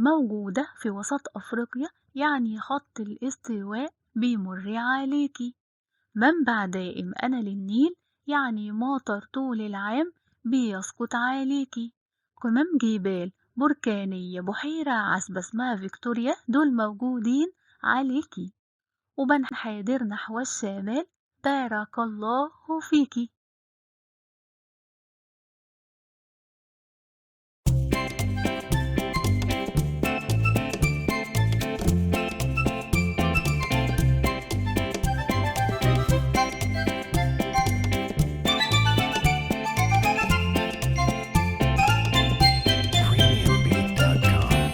موجودة في وسط أفريقيا، يعني خط الاستواء بيمر عليكي. منبع دائم أنا للنيل، يعني مطر طول العام بيسقط عليكي. قمم جبال بركانية، بحيرة عذبة اسمها فيكتوريا، دول موجودين عليكي. وبنحادر نحو الشمال، بارك الله فيكِ. Premiumbeat.com.